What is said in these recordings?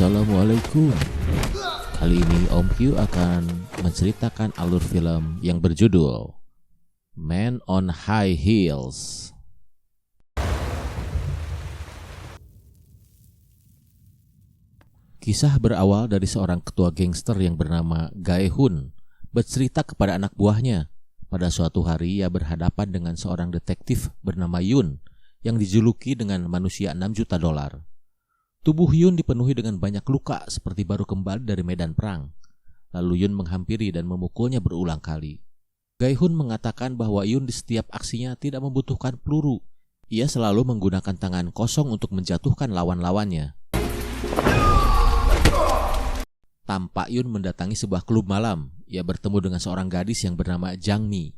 Assalamualaikum. Kali ini Om Q akan menceritakan alur film yang berjudul Man on High Heels. Kisah berawal dari seorang ketua gangster yang bernama Gae-hun bercerita kepada anak buahnya. Pada suatu hari ia berhadapan dengan seorang detektif bernama Yun yang dijuluki dengan manusia 6 juta dolar. Tubuh Yun dipenuhi dengan banyak luka seperti baru kembali dari medan perang. Lalu Yun menghampiri dan memukulnya berulang kali. Gae-hun mengatakan bahwa Yun di setiap aksinya tidak membutuhkan peluru. Ia selalu menggunakan tangan kosong untuk menjatuhkan lawan-lawannya. Tampak Yun mendatangi sebuah klub malam. Ia bertemu dengan seorang gadis yang bernama Jang Mi.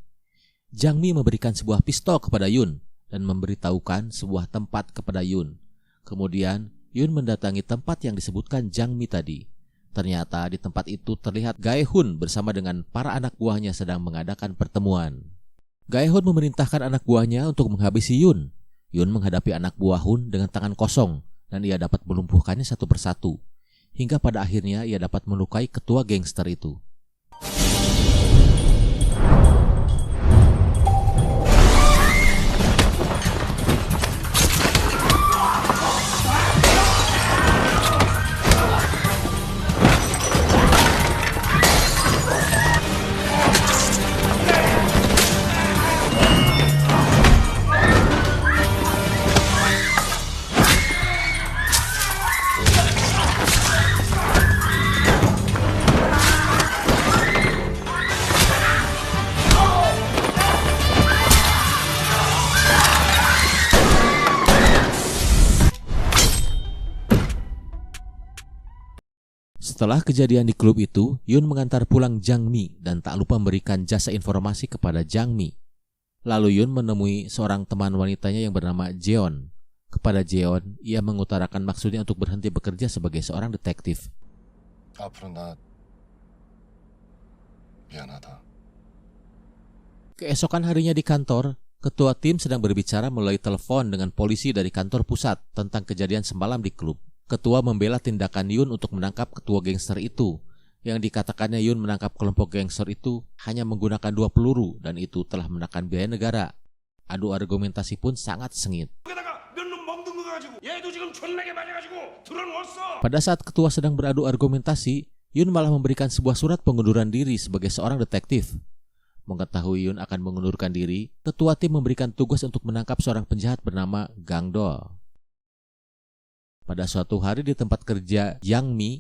Jang Mi memberikan sebuah pistol kepada Yun dan memberitahukan sebuah tempat kepada Yun. Kemudian Yun mendatangi tempat yang disebutkan Jang Mi tadi. Ternyata di tempat itu terlihat Gae-hun bersama dengan para anak buahnya sedang mengadakan pertemuan. Gae-hun memerintahkan anak buahnya untuk menghabisi Yun. Yun menghadapi anak buah Hun dengan tangan kosong dan ia dapat melumpuhkannya satu persatu. Hingga pada akhirnya ia dapat melukai ketua gangster itu. Setelah kejadian di klub itu, Yun mengantar pulang Jang Mi dan tak lupa memberikan jasa informasi kepada Jang Mi. Lalu Yun menemui seorang teman wanitanya yang bernama Jeon. Kepada Jeon, ia mengutarakan maksudnya untuk berhenti bekerja sebagai seorang detektif. Keesokan harinya di kantor, ketua tim sedang berbicara melalui telepon dengan polisi dari kantor pusat tentang kejadian semalam di klub. Ketua membela tindakan Yun untuk menangkap ketua gangster itu. Yang dikatakannya Yun menangkap kelompok gangster itu hanya menggunakan 2 peluru dan itu telah menekan biaya negara. Adu argumentasi pun sangat sengit. Pada saat ketua sedang beradu argumentasi, Yun malah memberikan sebuah surat pengunduran diri sebagai seorang detektif. Mengetahui Yun akan mengundurkan diri, ketua tim memberikan tugas untuk menangkap seorang penjahat bernama Gang Do. Pada suatu hari di tempat kerja Yang Mi,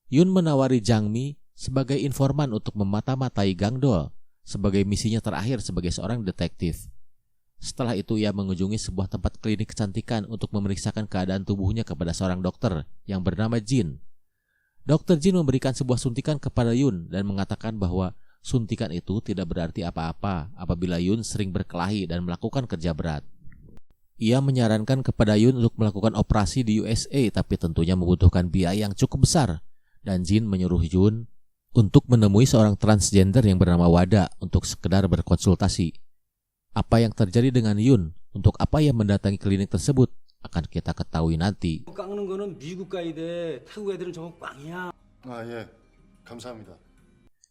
Yun menawari Jang Mi sebagai informan untuk memata-matai Gang Do sebagai misinya terakhir sebagai seorang detektif. Setelah itu ia mengunjungi sebuah tempat klinik kecantikan untuk memeriksakan keadaan tubuhnya kepada seorang dokter yang bernama Jin. Dokter Jin memberikan sebuah suntikan kepada Yun dan mengatakan bahwa suntikan itu tidak berarti apa-apa apabila Yun sering berkelahi dan melakukan kerja berat. Ia menyarankan kepada Yun untuk melakukan operasi di USA tapi tentunya membutuhkan biaya yang cukup besar. Dan Jin menyuruh Yun untuk menemui seorang transgender yang bernama Wada untuk sekedar berkonsultasi. Apa yang terjadi dengan Yun, untuk apa ia mendatangi klinik tersebut, akan kita ketahui nanti.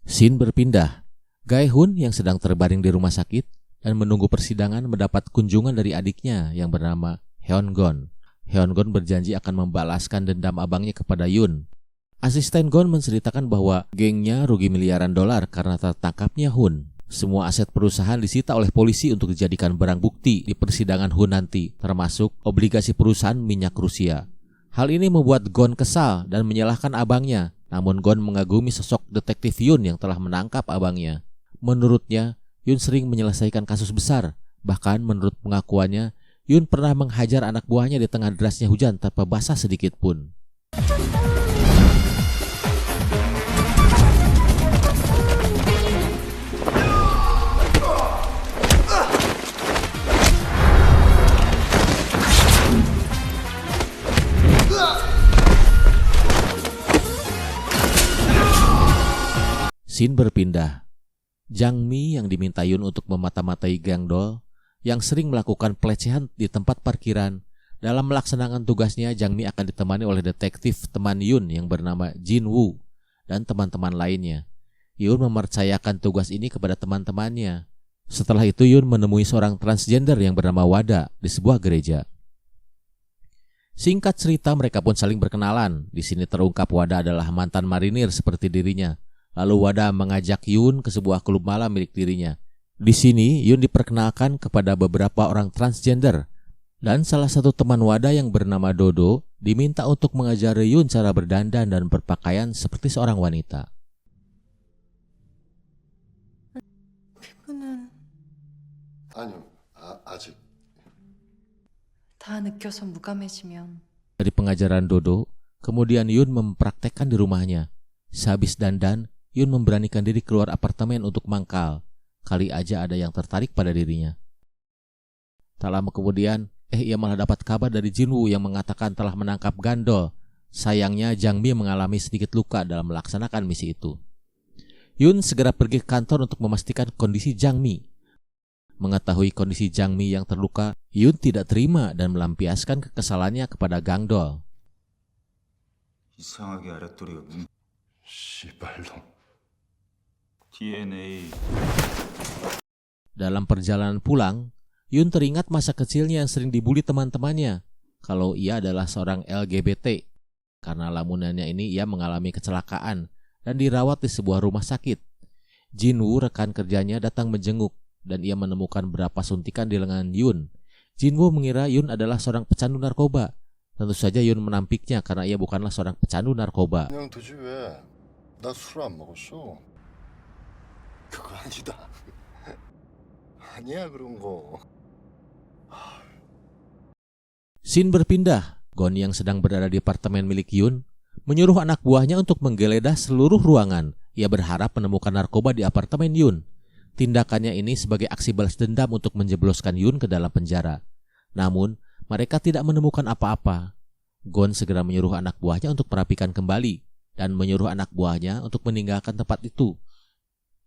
Scene berpindah. Gae-hun yang sedang terbaring di rumah sakit dan menunggu persidangan mendapat kunjungan dari adiknya yang bernama Hyun-gon. Hyun-gon berjanji akan membalaskan dendam abangnya kepada Yun. Asisten Gon menceritakan bahwa gengnya rugi miliaran dolar karena tertangkapnya Hun. Semua aset perusahaan disita oleh polisi untuk dijadikan barang bukti di persidangan Hun nanti, termasuk obligasi perusahaan minyak Rusia. Hal ini membuat Gon kesal dan menyalahkan abangnya, namun Gon mengagumi sosok detektif Yun yang telah menangkap abangnya. Menurutnya, Yun sering menyelesaikan kasus besar. Bahkan menurut pengakuannya, Yun pernah menghajar anak buahnya di tengah derasnya hujan tanpa basah sedikit pun. Scene berpindah. Jang Mi yang diminta Yun untuk memata-matai Gang Do yang sering melakukan pelecehan di tempat parkiran Dalam melaksanakan tugasnya, Jang Mi akan ditemani oleh detektif teman Yun yang bernama Jin Woo dan teman-teman lainnya. Yun mempercayakan tugas ini kepada teman-temannya. Setelah itu Yun menemui seorang transgender yang bernama Wada di sebuah gereja. Singkat cerita, mereka pun saling berkenalan. Di sini terungkap Wada adalah mantan marinir seperti dirinya. Lalu Wada mengajak Yun ke sebuah klub malam milik dirinya. Di sini Yun diperkenalkan kepada beberapa orang transgender. Dan salah satu teman Wada yang bernama Dodo diminta untuk mengajari Yun cara berdandan dan berpakaian seperti seorang wanita. 피부는 아니요, 아직. 다 느껴서 무감해지면 Dari pengajaran Dodo, kemudian Yun mempraktekkan di rumahnya. Sehabis dandan, Yun memberanikan diri keluar apartemen untuk mangkal. Kali aja ada yang tertarik pada dirinya. Tak lama kemudian, ia malah dapat kabar dari Jinwoo yang mengatakan telah menangkap Gandol. Sayangnya Jang Mi mengalami sedikit luka dalam melaksanakan misi itu. Yun segera pergi ke kantor untuk memastikan kondisi Jang Mi. Mengetahui kondisi Jang Mi yang terluka, Yun tidak terima dan melampiaskan kekesalannya kepada Gangdol. 이상하게 아랫도리가 씨발놈. DNA. Dalam perjalanan pulang, Yun teringat masa kecilnya yang sering dibully teman-temannya kalau ia adalah seorang LGBT. Karena lamunannya ini ia mengalami kecelakaan dan dirawat di sebuah rumah sakit. Jinwoo, rekan kerjanya, datang menjenguk dan ia menemukan beberapa suntikan di lengan Yun. Jinwoo mengira Yun adalah seorang pecandu narkoba. Tentu saja Yun menampiknya karena ia bukanlah seorang pecandu narkoba. 그냥 두지 왜? 나 술 안 먹었어. 그거 아니다. 아니야 그런 거. Scene berpindah. Gon yang sedang berada di apartemen milik Yun menyuruh anak buahnya untuk menggeledah seluruh ruangan. Ia berharap menemukan narkoba di apartemen Yun. Tindakannya ini sebagai aksi balas dendam untuk menjebloskan Yun ke dalam penjara. Namun, mereka tidak menemukan apa-apa. Gon segera menyuruh anak buahnya untuk merapikan kembali dan menyuruh anak buahnya untuk meninggalkan tempat itu.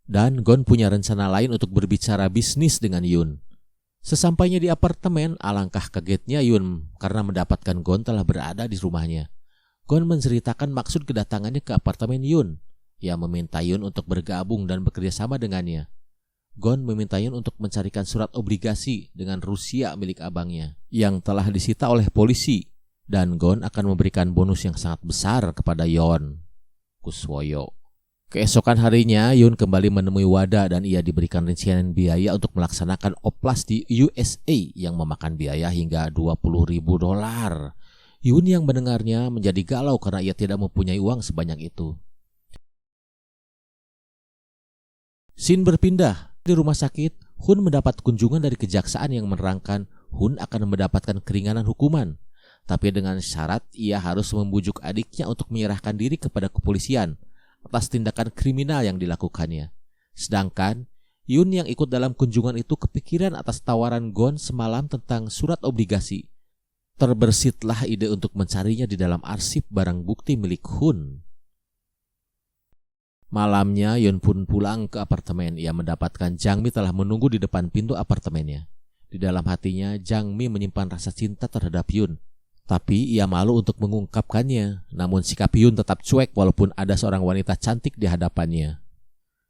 Dan Gon punya rencana lain untuk berbicara bisnis dengan Yun. Sesampainya di apartemen, alangkah kagetnya Yun karena mendapatkan Gon telah berada di rumahnya. Gon menceritakan maksud kedatangannya ke apartemen Yun. Ia meminta Yun untuk bergabung dan bekerja sama dengannya. Gon meminta Yun untuk mencarikan surat obligasi dengan Rusia milik abangnya yang telah disita oleh polisi. Dan Gon akan memberikan bonus yang sangat besar kepada Yeon Kuswoyo. Keesokan harinya, Yun kembali menemui Wada dan ia diberikan rincian biaya untuk melaksanakan oplas di USA yang memakan biaya hingga $20.000. Yun yang mendengarnya menjadi galau karena ia tidak mempunyai uang sebanyak itu. Scene berpindah. Di rumah sakit, Hun mendapat kunjungan dari kejaksaan yang menerangkan Hun akan mendapatkan keringanan hukuman. Tapi dengan syarat ia harus membujuk adiknya untuk menyerahkan diri kepada kepolisian atas tindakan kriminal yang dilakukannya. Sedangkan Yun yang ikut dalam kunjungan itu kepikiran atas tawaran Gon semalam tentang surat obligasi. Terbersitlah ide untuk mencarinya di dalam arsip barang bukti milik Hun. Malamnya Yun pun pulang ke apartemen. Ia mendapatkan Jang Mi telah menunggu di depan pintu apartemennya. Di dalam hatinya Jang Mi menyimpan rasa cinta terhadap Yun. Tapi ia malu untuk mengungkapkannya. Namun sikap Yun tetap cuek walaupun ada seorang wanita cantik di hadapannya.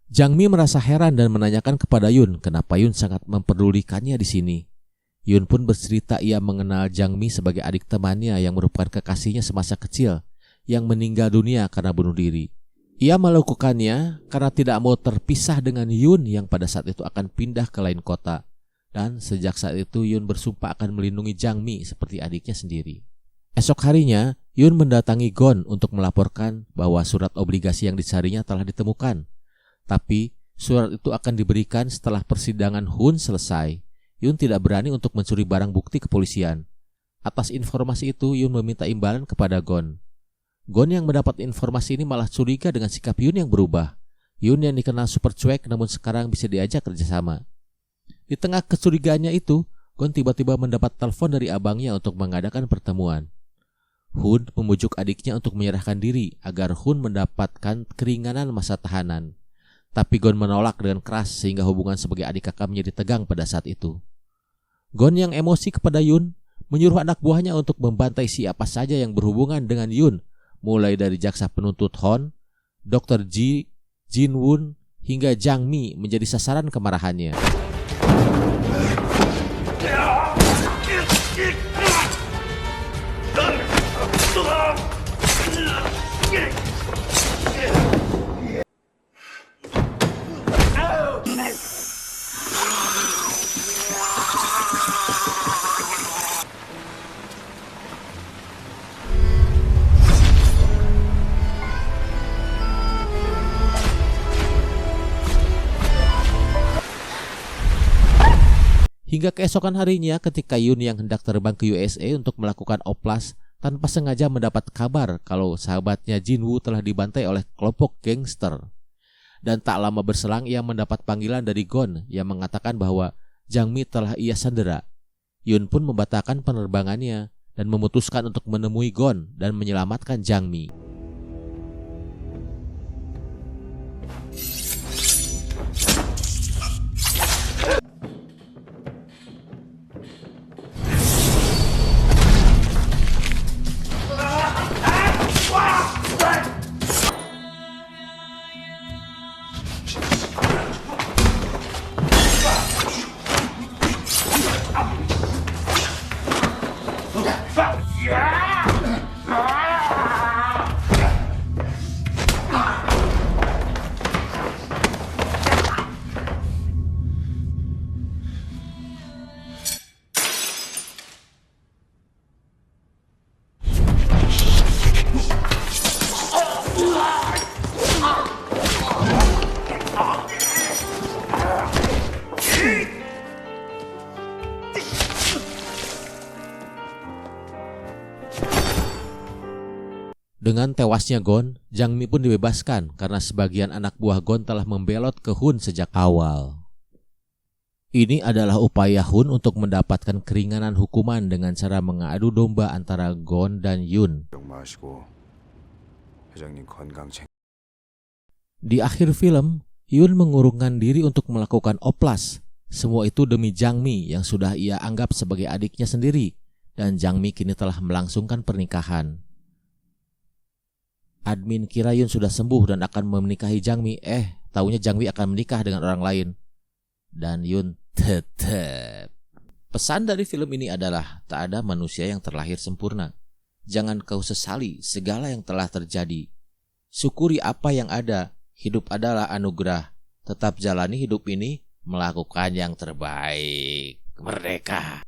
Jang Mi merasa heran dan menanyakan kepada Yun kenapa Yun sangat memperdulikannya di sini. Yun pun bercerita ia mengenal Jang Mi sebagai adik temannya yang merupakan kekasihnya semasa kecil yang meninggal dunia karena bunuh diri. Ia melakukannya karena tidak mau terpisah dengan Yun yang pada saat itu akan pindah ke lain kota. Dan sejak saat itu Yun bersumpah akan melindungi Jang Mi seperti adiknya sendiri. Esok harinya, Yun mendatangi Gon untuk melaporkan bahwa surat obligasi yang dicarinya telah ditemukan. Tapi surat itu akan diberikan setelah persidangan Hun selesai. Yun tidak berani untuk mencuri barang bukti kepolisian. Atas informasi itu, Yun meminta imbalan kepada Gon. Gon yang mendapat informasi ini malah curiga dengan sikap Yun yang berubah. Yun yang dikenal super cuek namun sekarang bisa diajak kerjasama. Di tengah kecurigaannya itu, Gon tiba-tiba mendapat telepon dari abangnya untuk mengadakan pertemuan. Hun membujuk adiknya untuk menyerahkan diri agar Hun mendapatkan keringanan masa tahanan. Tapi Gon menolak dengan keras sehingga hubungan sebagai adik kakak menjadi tegang pada saat itu. Gon yang emosi kepada Yun menyuruh anak buahnya untuk membantai siapa saja yang berhubungan dengan Yun, mulai dari jaksa penuntut Hon, Dr. Ji, Jin Woon, hingga Jang Mi menjadi sasaran kemarahannya. Hingga keesokan harinya ketika Yun yang hendak terbang ke USA untuk melakukan oplas, tanpa sengaja mendapat kabar kalau sahabatnya Jin Woo telah dibantai oleh kelompok gangster. Dan tak lama berselang ia mendapat panggilan dari Gon yang mengatakan bahwa Jang Mi telah ia sandera. Yun pun membatalkan penerbangannya dan memutuskan untuk menemui Gon dan menyelamatkan Jang Mi. Dengan tewasnya Gon, Jang Mi pun dibebaskan karena sebagian anak buah Gon telah membelot ke Hun sejak awal. Ini adalah upaya Hun untuk mendapatkan keringanan hukuman dengan cara mengadu domba antara Gon dan Yun. Di akhir film, Yun mengurungkan diri untuk melakukan oplas. Semua itu demi Jang Mi yang sudah ia anggap sebagai adiknya sendiri, dan Jang Mi kini telah melangsungkan pernikahan. Admin kira Yun sudah sembuh dan akan menikahi Jang Mi. Taunya Jang Mi akan menikah dengan orang lain. Dan Yun tetap. Pesan dari film ini adalah tak ada manusia yang terlahir sempurna. Jangan kau sesali segala yang telah terjadi. Syukuri apa yang ada. Hidup adalah anugerah. Tetap jalani hidup ini, melakukan yang terbaik. Merdeka.